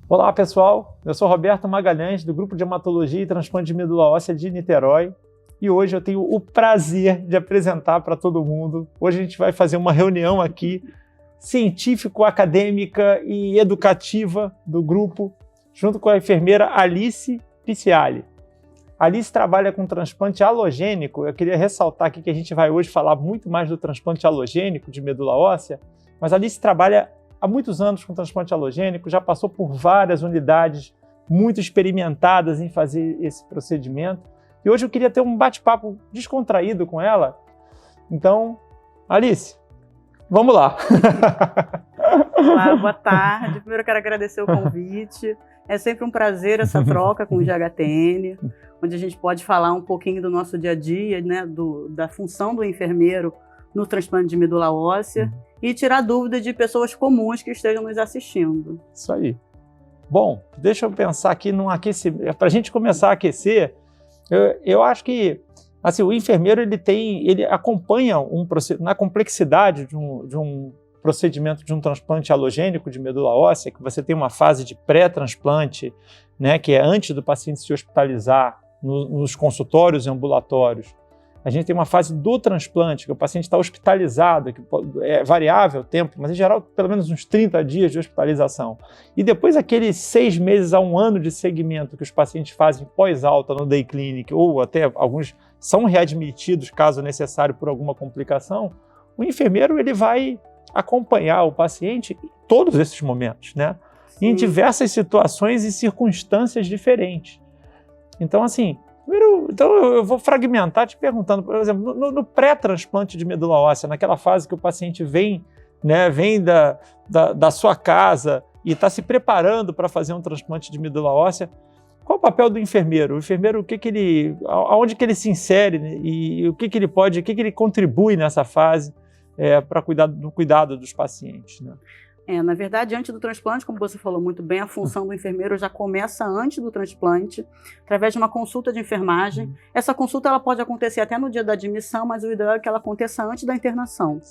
Olá pessoal, eu sou Roberto Magalhães do Grupo de Hematologia e Transplante de Medula Óssea de Niterói e hoje eu tenho o prazer de apresentar para todo mundo. Hoje a gente vai fazer uma reunião aqui científico-acadêmica e educativa do grupo, junto com a enfermeira Alice Picciali. A Alice trabalha com transplante halogênico. Eu queria ressaltar aqui que a gente vai hoje falar muito mais do transplante halogênico de medula óssea, mas a Alice trabalha há muitos anos com transplante halogênico, já passou por várias unidades muito experimentadas em fazer esse procedimento. E hoje eu queria ter um bate-papo descontraído com ela. Então, Alice, vamos lá. Olá, boa tarde. Primeiro eu quero agradecer o convite. É sempre um prazer essa troca com o GHTN, onde a gente pode falar um pouquinho do nosso dia a dia, né, da função do enfermeiro no transplante de medula óssea e tirar dúvida de pessoas comuns que estejam nos assistindo. Isso aí. Bom, deixa eu pensar aqui num aquecimento. Para a gente começar a aquecer, eu acho que assim, o enfermeiro ele acompanha na complexidade de um procedimento de um transplante halogênico de medula óssea, que você tem uma fase de pré-transplante, né, que é antes do paciente se hospitalizar nos consultórios e ambulatórios. A gente tem uma fase do transplante, que o paciente está hospitalizado, que é variável o tempo, mas em geral pelo menos uns 30 dias de hospitalização. E depois aqueles 6 meses a 1 ano de segmento que os pacientes fazem pós-alta no day clinic, ou até alguns são readmitidos caso necessário por alguma complicação, o enfermeiro ele vai acompanhar o paciente em todos esses momentos, né? Em diversas situações e circunstâncias diferentes. Então, assim, primeiro, eu vou fragmentar te perguntando, por exemplo, no pré-transplante de medula óssea, naquela fase que o paciente vem da sua casa e está se preparando para fazer um transplante de medula óssea, qual o papel do enfermeiro? O enfermeiro, aonde que ele se insere, né? E o que ele contribui nessa fase para no cuidado dos pacientes, né? Na verdade, antes do transplante, como você falou muito bem, a função do enfermeiro já começa antes do transplante, através de uma consulta de enfermagem. Essa consulta ela pode acontecer até no dia da admissão, mas o ideal é que ela aconteça antes da internação.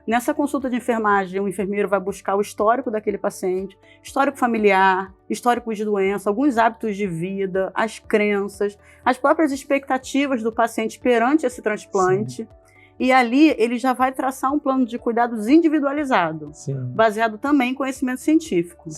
Nessa consulta de enfermagem, o enfermeiro vai buscar o histórico daquele paciente, histórico familiar, histórico de doença, alguns hábitos de vida, as crenças, as próprias expectativas do paciente perante esse transplante. E ali ele já vai traçar um plano de cuidados individualizado, baseado também em conhecimento científico.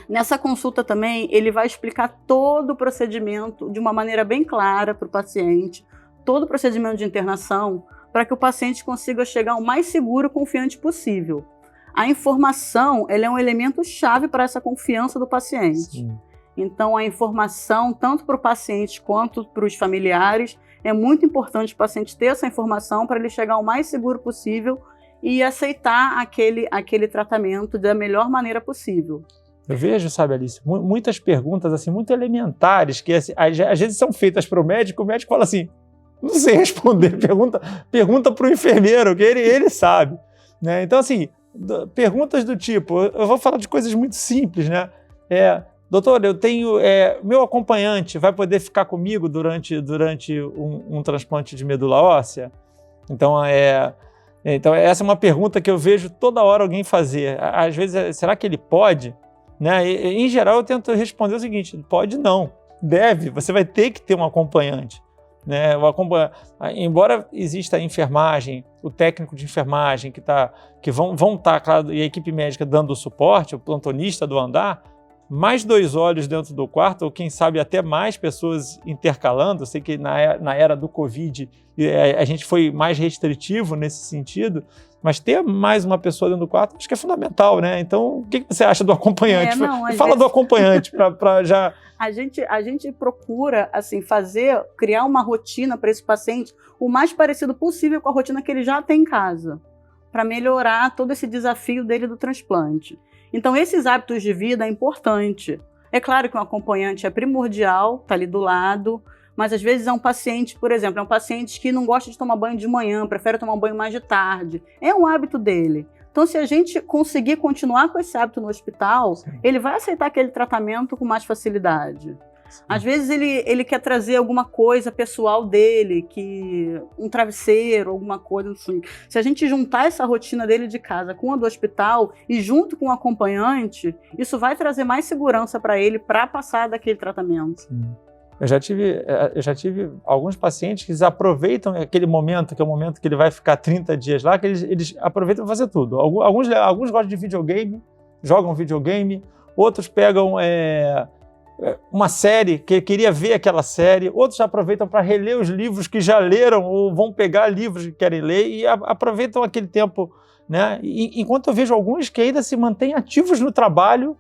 Nessa consulta também ele vai explicar todo o procedimento de uma maneira bem clara para o paciente, todo o procedimento de internação, para que o paciente consiga chegar o mais seguro e confiante possível. A informação ela é um elemento chave para essa confiança do paciente. Então a informação, tanto para o paciente quanto para os familiares, é muito importante o paciente ter essa informação para ele chegar o mais seguro possível e aceitar aquele tratamento da melhor maneira possível. Eu vejo, sabe, Alice, muitas perguntas assim, muito elementares, que assim, às vezes são feitas para o médico fala assim, não sei responder, pergunta para o enfermeiro, que ele sabe. Né? Então, assim, perguntas do tipo, eu vou falar de coisas muito simples, né? Doutor, eu tenho, meu acompanhante vai poder ficar comigo durante um transplante de medula óssea? Então, essa é uma pergunta que eu vejo toda hora alguém fazer. Às vezes, será que ele pode? Né? Em geral, eu tento responder o seguinte, pode não, deve, você vai ter que ter um acompanhante. Né? Embora exista a enfermagem, o técnico de enfermagem que vão estar, claro, e a equipe médica dando o suporte, o plantonista do andar, mais 2 olhos dentro do quarto, ou quem sabe até mais pessoas intercalando. Eu sei que na era do Covid a gente foi mais restritivo nesse sentido, mas ter mais uma pessoa dentro do quarto acho que é fundamental, né? Então, o que você acha do acompanhante? Fala do acompanhante para já... A gente procura assim, criar uma rotina para esse paciente o mais parecido possível com a rotina que ele já tem em casa, para melhorar todo esse desafio dele do transplante. Então, esses hábitos de vida é importante. É claro que um acompanhante é primordial, está ali do lado, mas às vezes é um paciente, por exemplo, que não gosta de tomar banho de manhã, prefere tomar um banho mais de tarde. É um hábito dele. Então, se a gente conseguir continuar com esse hábito no hospital, ele vai aceitar aquele tratamento com mais facilidade. Às vezes ele quer trazer alguma coisa pessoal dele, um travesseiro, alguma coisa assim. Se a gente juntar essa rotina dele de casa com a do hospital e junto com o acompanhante, isso vai trazer mais segurança para ele para passar daquele tratamento. Sim. Eu já tive alguns pacientes que aproveitam aquele momento, que é o momento que ele vai ficar 30 dias lá, que eles aproveitam para fazer tudo. Alguns gostam de videogame, jogam videogame, outros pegam uma série, que queria ver aquela série, outros aproveitam para reler os livros que já leram ou vão pegar livros que querem ler e aproveitam aquele tempo, né? Enquanto eu vejo alguns que ainda se mantêm ativos no trabalho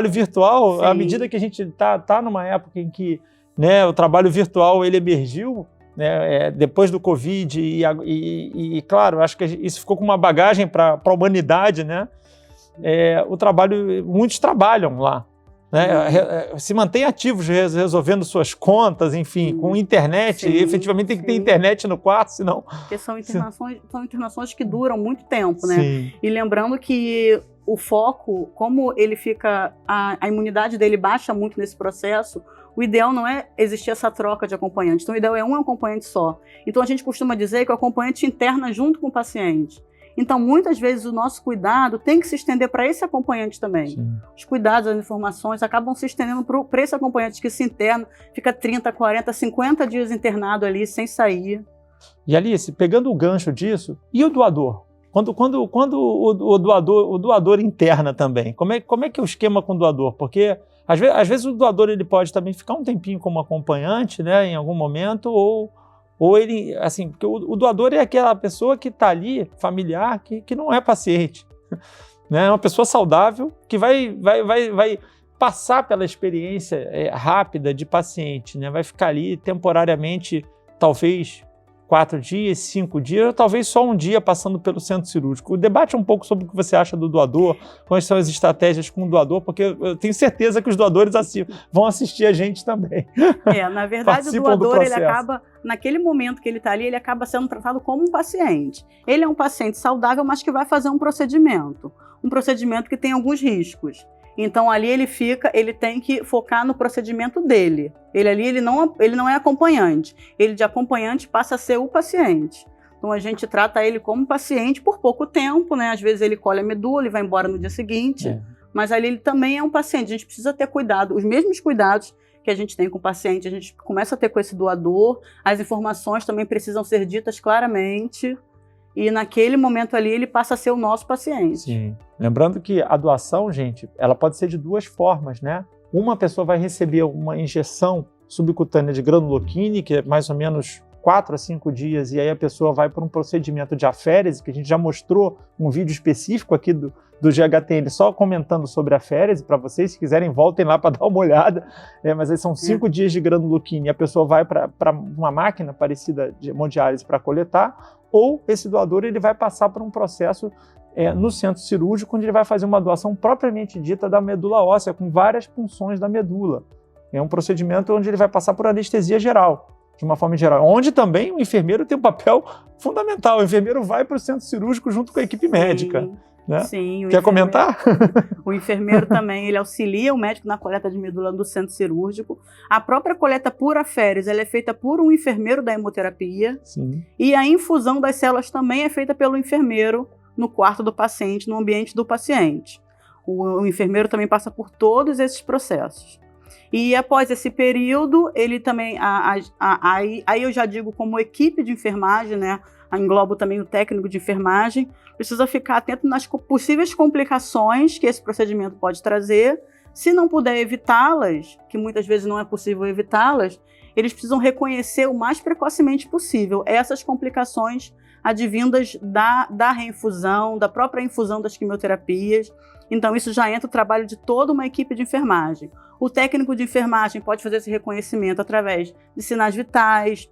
virtual. Sim. À medida que a gente está numa época em que, né, o trabalho virtual ele emergiu, né, depois do Covid e claro, acho que isso ficou com uma bagagem para a humanidade, né? Muitos trabalham lá, né? Se mantêm ativos resolvendo suas contas, enfim, com internet. Sim, efetivamente tem que ter internet no quarto, senão... Porque são internações que duram muito tempo, né? Sim. E lembrando que o foco, como ele fica, a imunidade dele baixa muito nesse processo, o ideal não é existir essa troca de acompanhantes. Então o ideal é um acompanhante só. Então a gente costuma dizer que o acompanhante interna junto com o paciente. Então, muitas vezes, o nosso cuidado tem que se estender para esse acompanhante também. Sim. Os cuidados, as informações acabam se estendendo para esse acompanhante que se interna, fica 30, 40, 50 dias internado ali, sem sair. E Alice, pegando o gancho disso, e o doador? Quando o doador interna também, como é que é o esquema com o doador? Porque, às vezes, o doador ele pode também ficar um tempinho como acompanhante, né, em algum momento, ou ele, assim, porque o doador é aquela pessoa que está ali, familiar, que não é paciente, né? É uma pessoa saudável que vai passar pela experiência rápida de paciente, né? Vai ficar ali temporariamente, talvez 4 dias, 5 dias, ou talvez só um dia passando pelo centro cirúrgico. Debate um pouco sobre o que você acha do doador, quais são as estratégias com o doador, porque eu tenho certeza que os doadores vão assistir a gente também. Na verdade, o doador, ele acaba, naquele momento que ele está ali, ele acaba sendo tratado como um paciente. Ele é um paciente saudável, mas que vai fazer um procedimento que tem alguns riscos. Então, ali ele tem que focar no procedimento dele. Ele não é acompanhante. Ele de acompanhante passa a ser o paciente. Então, a gente trata ele como paciente por pouco tempo, né? Às vezes ele colhe a medula e vai embora no dia seguinte. Mas ali ele também é um paciente. A gente precisa ter cuidado, os mesmos cuidados que a gente tem com o paciente, a gente começa a ter com esse doador. As informações também precisam ser ditas claramente. E naquele momento ali ele passa a ser o nosso paciente. Sim. Lembrando que a doação, gente, ela pode ser de 2 formas, né? Uma pessoa vai receber uma injeção subcutânea de granuloquine, que é mais ou menos 4 a 5 dias, e aí a pessoa vai para um procedimento de aférese, que a gente já mostrou um vídeo específico aqui do GHTN, só comentando sobre a aférese, para vocês, se quiserem, voltem lá para dar uma olhada, mas aí são 5 dias de granuloquine, e a pessoa vai para uma máquina parecida de hemodiálise para coletar, ou esse doador ele vai passar por um processo no centro cirúrgico, onde ele vai fazer uma doação propriamente dita da medula óssea, com várias punções da medula. É um procedimento onde ele vai passar por anestesia geral, de uma forma geral, onde também o enfermeiro tem um papel fundamental. O enfermeiro vai para o centro cirúrgico junto com a equipe médica. Né? Sim. Quer comentar? O enfermeiro também, ele auxilia o médico na coleta de medula do centro cirúrgico. A própria coleta por aférese, ela é feita por um enfermeiro da hemoterapia. Sim. E a infusão das células também é feita pelo enfermeiro no quarto do paciente, no ambiente do paciente. O enfermeiro também passa por todos esses processos. E após esse período, ele também, aí eu já digo como equipe de enfermagem, né? Englobo também o técnico de enfermagem, precisa ficar atento nas possíveis complicações que esse procedimento pode trazer. Se não puder evitá-las, que muitas vezes não é possível evitá-las, eles precisam reconhecer o mais precocemente possível essas complicações advindas da reinfusão, da própria infusão das quimioterapias. Então, isso já entra o trabalho de toda uma equipe de enfermagem. O técnico de enfermagem pode fazer esse reconhecimento através de sinais vitais,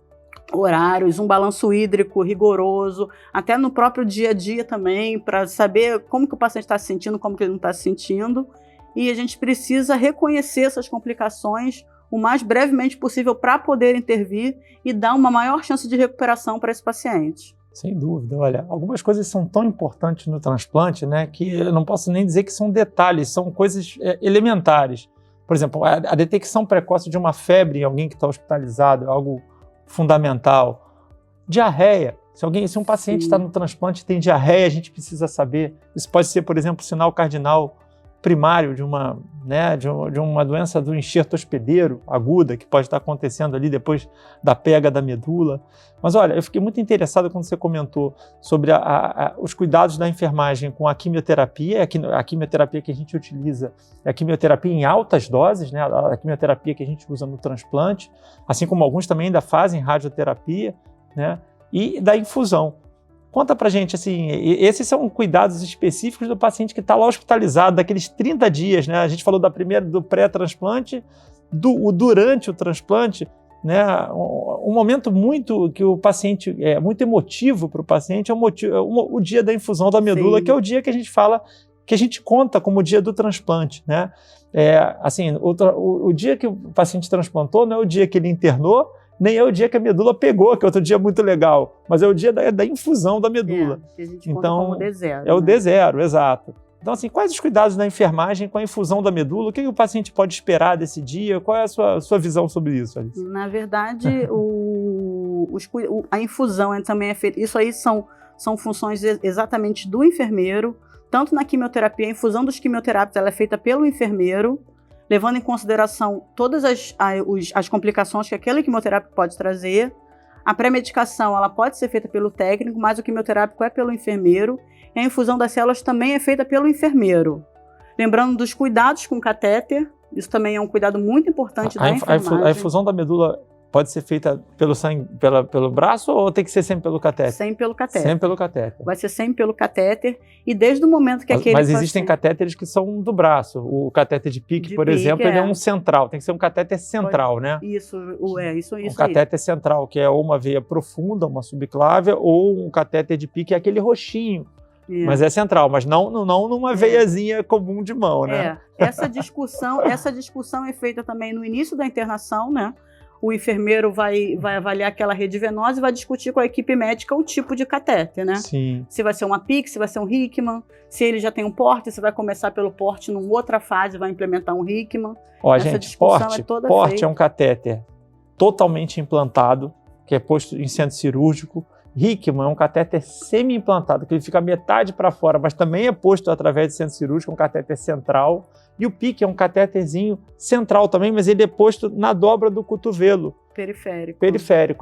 horários, um balanço hídrico rigoroso, até no próprio dia a dia também, para saber como que o paciente está se sentindo, como que ele não está se sentindo. E a gente precisa reconhecer essas complicações o mais brevemente possível para poder intervir e dar uma maior chance de recuperação para esse paciente. Sem dúvida, olha, algumas coisas são tão importantes no transplante, né, que eu não posso nem dizer que são detalhes, são coisas elementares. Por exemplo, a detecção precoce de uma febre em alguém que está hospitalizado é algo fundamental. Diarreia. Se um paciente está no transplante e tem diarreia, a gente precisa saber. Isso pode ser, por exemplo, sinal cardinal primário de uma doença do enxerto hospedeiro aguda, que pode estar acontecendo ali depois da pega da medula. Mas olha, eu fiquei muito interessado quando você comentou sobre os cuidados da enfermagem com a quimioterapia. A quimioterapia que a gente utiliza é a quimioterapia em altas doses, né? A quimioterapia que a gente usa no transplante, assim como alguns também ainda fazem radioterapia, né? E da infusão. Conta pra gente, assim, esses são cuidados específicos do paciente que está lá hospitalizado, daqueles 30 dias, né? A gente falou do pré-transplante, durante o transplante, né? Um momento que o paciente é muito emotivo para o paciente é o dia da infusão da medula, que é o dia que a gente fala, que a gente conta como o dia do transplante, né? Assim, o dia que o paciente transplantou não é o dia que ele internou, nem é o dia que a medula pegou, que é outro dia muito legal, mas é o dia da infusão da medula. Que a gente conta como D0. É o D0, exato. Então, assim, quais os cuidados da enfermagem com a infusão da medula? O que o paciente pode esperar desse dia? Qual é a sua visão sobre isso, Alice? Na verdade, a infusão também é feita. Isso aí são funções exatamente do enfermeiro. Tanto na quimioterapia, a infusão dos quimioterápicos ela é feita pelo enfermeiro, levando em consideração todas as complicações que aquele quimioterápico pode trazer. A pré-medicação ela pode ser feita pelo técnico, mas o quimioterápico é pelo enfermeiro. E a infusão das células também é feita pelo enfermeiro. Lembrando dos cuidados com catéter, isso também é um cuidado muito importante da enfermagem. A infusão da medula pode ser feita pelo sangue, pelo braço ou tem que ser sempre pelo catéter? Sempre pelo catéter. Sempre pelo catéter. Vai ser sempre pelo catéter e desde o momento que Mas existem catéteres que são do braço. O catéter de Pick, por exemplo, ele é um central. Tem que ser um catéter central, né? Isso Um catéter central, que é ou uma veia profunda, uma subclávia, ou um catéter de Pick, é aquele roxinho. Mas é central, mas não numa veiazinha comum de mão, né? Essa discussão é feita também no início da internação, né? O enfermeiro vai avaliar aquela rede venosa e vai discutir com a equipe médica o tipo de catéter, né? Sim. Se vai ser uma PICC, se vai ser um Hickman, se ele já tem um porte, se vai começar pelo porte, numa outra fase vai implementar um Hickman. Porte é um catéter totalmente implantado, que é posto em centro cirúrgico. Hickman é um catéter semi-implantado, que ele fica metade para fora, mas também é posto através de centro cirúrgico, um catéter central. E o PICC é um catéterzinho central também, mas ele é posto na dobra do cotovelo. Periférico,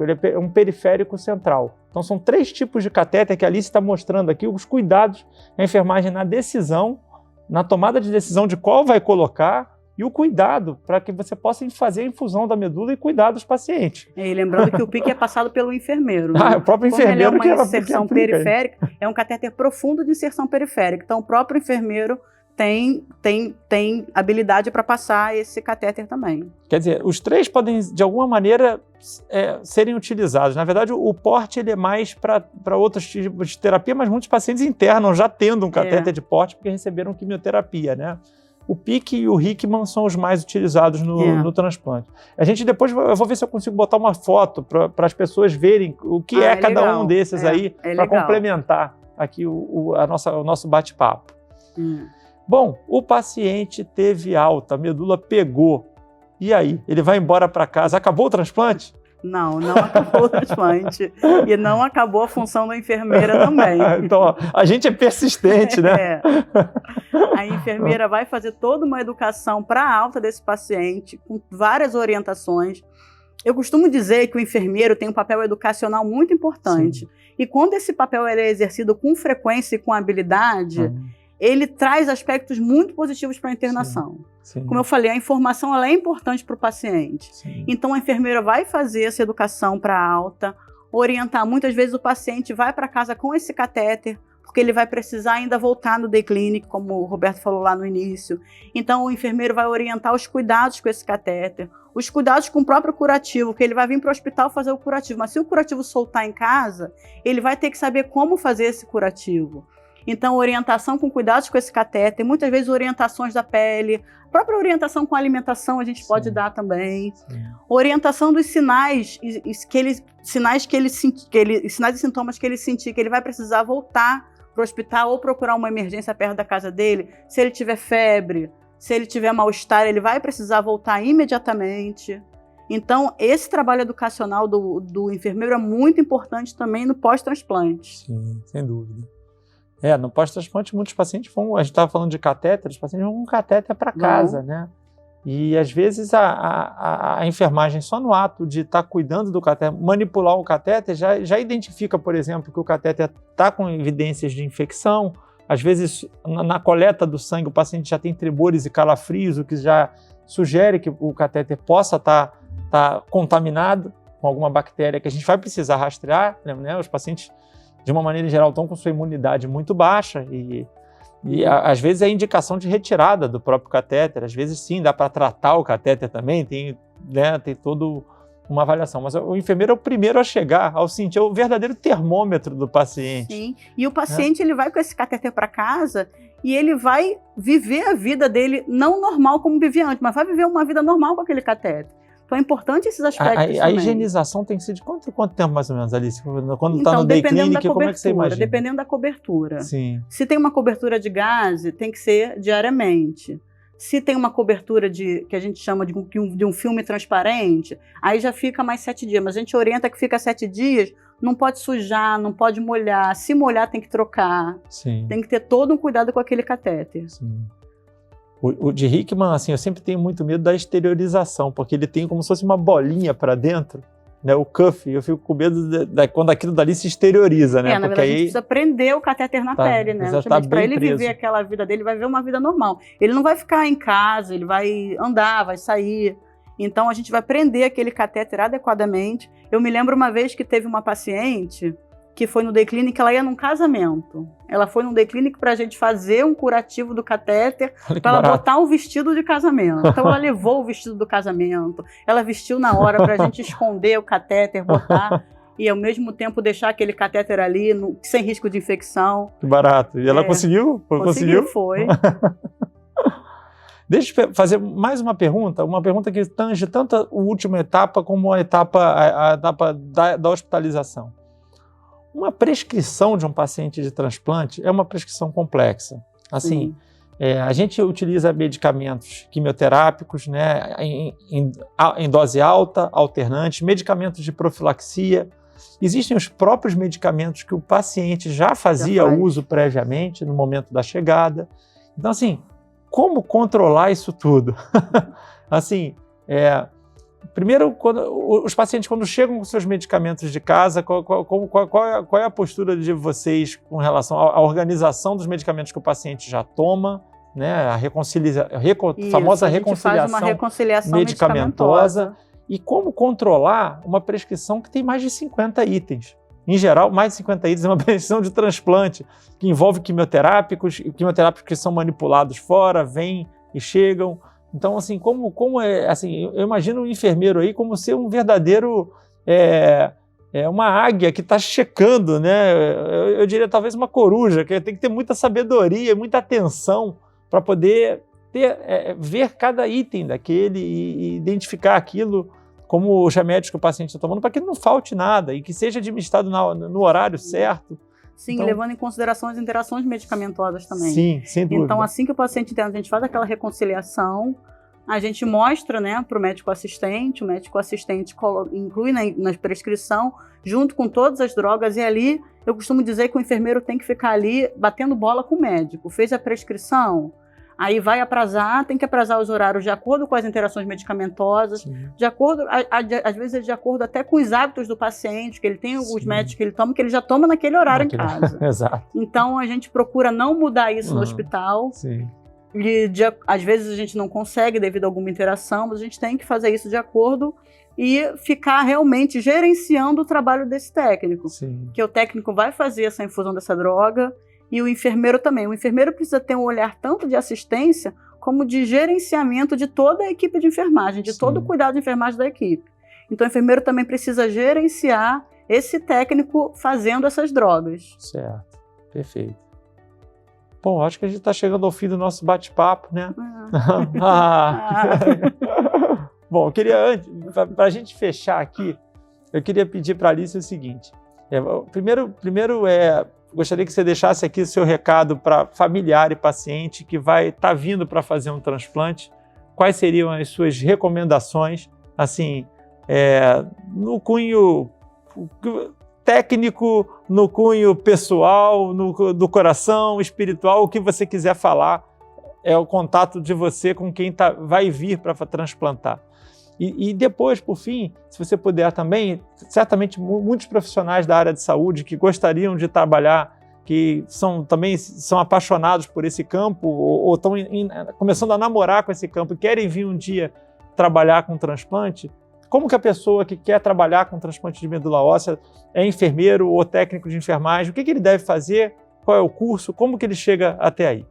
ele é um periférico central. Então são 3 tipos de catéter que a Alice está mostrando aqui, os cuidados da enfermagem na decisão, na tomada de decisão de qual vai colocar, e o cuidado para que você possa fazer a infusão da medula e cuidar dos pacientes. E lembrando que o PICC é passado pelo enfermeiro. Né? O próprio enfermeiro que é uma inserção periférica, é um catéter profundo de inserção periférica. Então o próprio enfermeiro tem habilidade para passar esse catéter também. Quer dizer, os 3 podem, de alguma maneira, serem utilizados. Na verdade, o porte ele é mais para outros tipos de terapia, mas muitos pacientes internam já tendo um catéter de porte porque receberam quimioterapia, né? O PICC e o Hickman são os mais utilizados no transplante. A gente depois, eu vou ver se eu consigo botar uma foto para as pessoas verem o que é cada legal. Um desses aí, para complementar aqui o nosso bate-papo. Bom, o paciente teve alta, a medula pegou. E aí? Ele vai embora para casa. Acabou o transplante? Não acabou o transplante. E não acabou a função da enfermeira também. Então, ó, a gente é persistente, né? A enfermeira vai fazer toda uma educação para a alta desse paciente, com várias orientações. Eu costumo dizer que o enfermeiro tem um papel educacional muito importante. Sim. E quando esse papel é exercido com frequência e com habilidade, ele traz aspectos muito positivos para a internação. Sim. Como eu falei, a informação ela é importante para o paciente. Sim. Então, a enfermeira vai fazer essa educação para a alta, orientar. Muitas vezes o paciente vai para casa com esse catéter, porque ele vai precisar ainda voltar no day clinic, como o Roberto falou lá no início. Então, o enfermeiro vai orientar os cuidados com esse catéter, os cuidados com o próprio curativo, que ele vai vir para o hospital fazer o curativo. Mas se o curativo soltar em casa, ele vai ter que saber como fazer esse curativo. Então, orientação com cuidados com esse catéter, muitas vezes orientações da pele, própria orientação com a alimentação a gente pode dar também. Sim. Orientação dos sinais, sinais e sintomas que ele sentir, que ele vai precisar voltar para o hospital ou procurar uma emergência perto da casa dele, se ele tiver febre, Se ele tiver mal-estar, ele vai precisar voltar imediatamente. Então, esse trabalho educacional do enfermeiro é muito importante também no pós-transplante. Sim, sem dúvida. No pós-transplante, muitos pacientes vão, a gente estava falando de catéter, os pacientes vão com catéter para casa, né? E às vezes a enfermagem, só no ato de estar cuidando do catéter, manipular o catéter, já identifica, por exemplo, que o catéter está com evidências de infecção. Às vezes, na coleta do sangue, o paciente já tem tremores e calafrios, o que já sugere que o catéter possa estar contaminado com alguma bactéria que a gente vai precisar rastrear, né? Os pacientes, de uma maneira geral, estão com sua imunidade muito baixa e às vezes é indicação de retirada do próprio catéter, às vezes sim, dá para tratar o catéter também, tem toda uma avaliação, mas o enfermeiro é o primeiro a chegar, ao sentir o verdadeiro termômetro do paciente. Sim, e o paciente ele vai com esse catéter para casa e ele vai viver a vida dele não normal como vivia antes, mas vai viver uma vida normal com aquele catéter. Então é importante esses aspectos a higienização tem que ser de quanto tempo mais ou menos, Alice? Quando está no day clinic, como é que você imagina? Dependendo da cobertura. Sim. Se tem uma cobertura de gás, tem que ser diariamente. Se tem uma cobertura que a gente chama de um filme transparente, aí já fica mais 7 dias. Mas a gente orienta que fica 7 dias, não pode sujar, não pode molhar. Se molhar, tem que trocar. Sim. Tem que ter todo um cuidado com aquele catéter. Sim. O de Hickman, assim, eu sempre tenho muito medo da exteriorização, porque ele tem como se fosse uma bolinha para dentro, né? O cuff, eu fico com medo quando aquilo dali se exterioriza, né? Na verdade, a gente precisa prender o catéter na pele, né? Para ele viver aquela vida dele, ele vai viver uma vida normal. Ele não vai ficar em casa, ele vai andar, vai sair. Então, a gente vai prender aquele catéter adequadamente. Eu me lembro uma vez que teve uma paciente que foi no day clinic, ela ia num casamento. Ela foi no day clinic para a gente fazer um curativo do catéter, para ela botar um vestido de casamento. Então ela levou o vestido do casamento, ela vestiu na hora para a gente esconder o catéter, botar e ao mesmo tempo deixar aquele catéter ali sem risco de infecção. Que barato. E ela conseguiu? Conseguiu, foi. Deixa eu fazer mais uma pergunta que tange tanto a última etapa como a etapa da hospitalização. Uma prescrição de um paciente de transplante é uma prescrição complexa. Assim, a gente utiliza medicamentos quimioterápicos, né, em dose alta, alternantes, medicamentos de profilaxia. Existem os próprios medicamentos que o paciente já fazia uso previamente no momento da chegada. Então, assim, como controlar isso tudo? Assim, primeiro, os pacientes, quando chegam com seus medicamentos de casa, qual é a postura de vocês com relação à organização dos medicamentos que o paciente já toma, né? A famosa reconciliação medicamentosa, e como controlar uma prescrição que tem mais de 50 itens. Em geral, mais de 50 itens é uma prescrição de transplante, que envolve quimioterápicos que são manipulados fora, vêm e chegam. Então, assim, eu imagino o enfermeiro aí como ser um verdadeiro, uma águia que está checando, né? Eu diria talvez uma coruja, que tem que ter muita sabedoria, muita atenção para poder ver cada item daquele e identificar aquilo como os remédios que o paciente está tomando, para que não falte nada e que seja administrado no horário certo. Sim, então, levando em consideração as interações medicamentosas também. Sim, sem dúvida. Então, assim que o paciente entende, a gente faz aquela reconciliação, a gente mostra, né, para o médico assistente inclui na prescrição, junto com todas as drogas, e ali eu costumo dizer que o enfermeiro tem que ficar ali batendo bola com o médico. Fez a prescrição, aí vai aprazar, tem que aprazar os horários de acordo com as interações medicamentosas, de acordo, às vezes de acordo até com os hábitos do paciente, que ele tem os médicos que ele toma, que ele já toma naquele horário em casa. Exato. Então a gente procura não mudar isso no hospital. Sim. Às vezes a gente não consegue devido a alguma interação, mas a gente tem que fazer isso de acordo e ficar realmente gerenciando o trabalho desse técnico. Sim. Que o técnico vai fazer essa infusão dessa droga, e o enfermeiro também. O enfermeiro precisa ter um olhar tanto de assistência como de gerenciamento de toda a equipe de enfermagem, de todo o cuidado de enfermagem da equipe. Então o enfermeiro também precisa gerenciar esse técnico fazendo essas drogas. Certo, perfeito. Bom, acho que a gente está chegando ao fim do nosso bate-papo, né? Bom, eu queria, para a gente fechar aqui, eu queria pedir para a Alice o seguinte. Primeiro gostaria que você deixasse aqui o seu recado para familiar e paciente que vai estar vindo para fazer um transplante. Quais seriam as suas recomendações, assim, no cunho técnico, no cunho pessoal, do coração, espiritual, o que você quiser falar, é o contato de você com quem vai vir para transplantar. E depois, por fim, se você puder também, certamente muitos profissionais da área de saúde que gostariam de trabalhar, que também são apaixonados por esse campo ou estão começando a namorar com esse campo e querem vir um dia trabalhar com transplante, como que a pessoa que quer trabalhar com transplante de medula óssea é enfermeiro ou técnico de enfermagem, o que ele deve fazer, qual é o curso, como que ele chega até aí?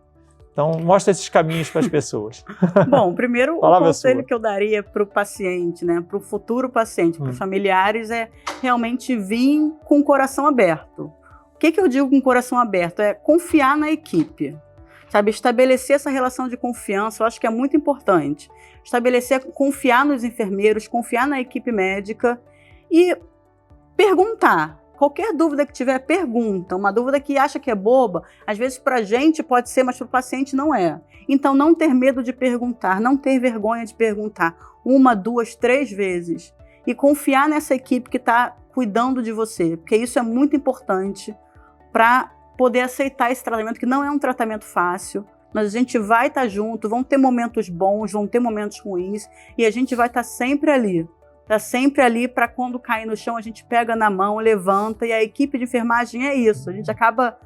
Então, mostra esses caminhos para as pessoas. Bom, primeiro, o conselho que eu daria para o paciente, né, para o futuro paciente, para os familiares, é realmente vir com o coração aberto. O que eu digo com o coração aberto? É confiar na equipe, sabe? Estabelecer essa relação de confiança, eu acho que é muito importante. Confiar nos enfermeiros, confiar na equipe médica e perguntar. Qualquer dúvida que tiver, pergunta. Uma dúvida que acha que é boba, às vezes para a gente pode ser, mas para o paciente não é. Então, não ter medo de perguntar, não ter vergonha de perguntar 1, 2, 3 vezes. E confiar nessa equipe que está cuidando de você, porque isso é muito importante para poder aceitar esse tratamento, que não é um tratamento fácil, mas a gente vai estar junto, vão ter momentos bons, vão ter momentos ruins, e a gente vai estar sempre ali. Está sempre ali para quando cair no chão, a gente pega na mão, levanta, e a equipe de enfermagem é isso. A gente acaba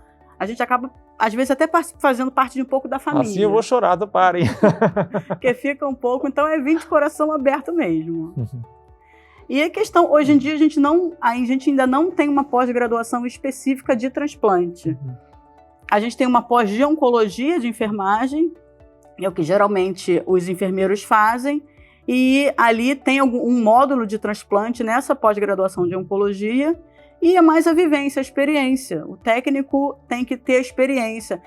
às vezes, até fazendo parte de um pouco da família. Assim eu vou chorar, parem. Porque fica um pouco, então é vir de coração aberto mesmo. E a questão, hoje em dia, a gente ainda não tem uma pós-graduação específica de transplante. A gente tem uma pós de oncologia de enfermagem, é o que geralmente os enfermeiros fazem, e ali tem um módulo de transplante nessa pós-graduação de oncologia, e é mais a vivência, a experiência. O técnico tem que ter experiência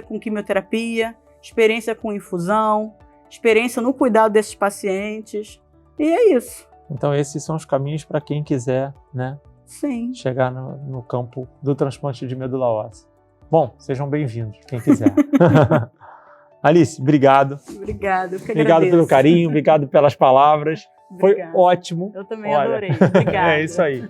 com quimioterapia, experiência com infusão, experiência no cuidado desses pacientes, e é isso. Então esses são os caminhos para quem quiser, né, Sim, chegar no campo do transplante de medula óssea. Bom, sejam bem-vindos, quem quiser. Alice, obrigado. Obrigado, eu que Obrigado agradeço. Pelo carinho, obrigado pelas palavras. Obrigada. Foi ótimo. Eu também adorei. Obrigada. É isso aí.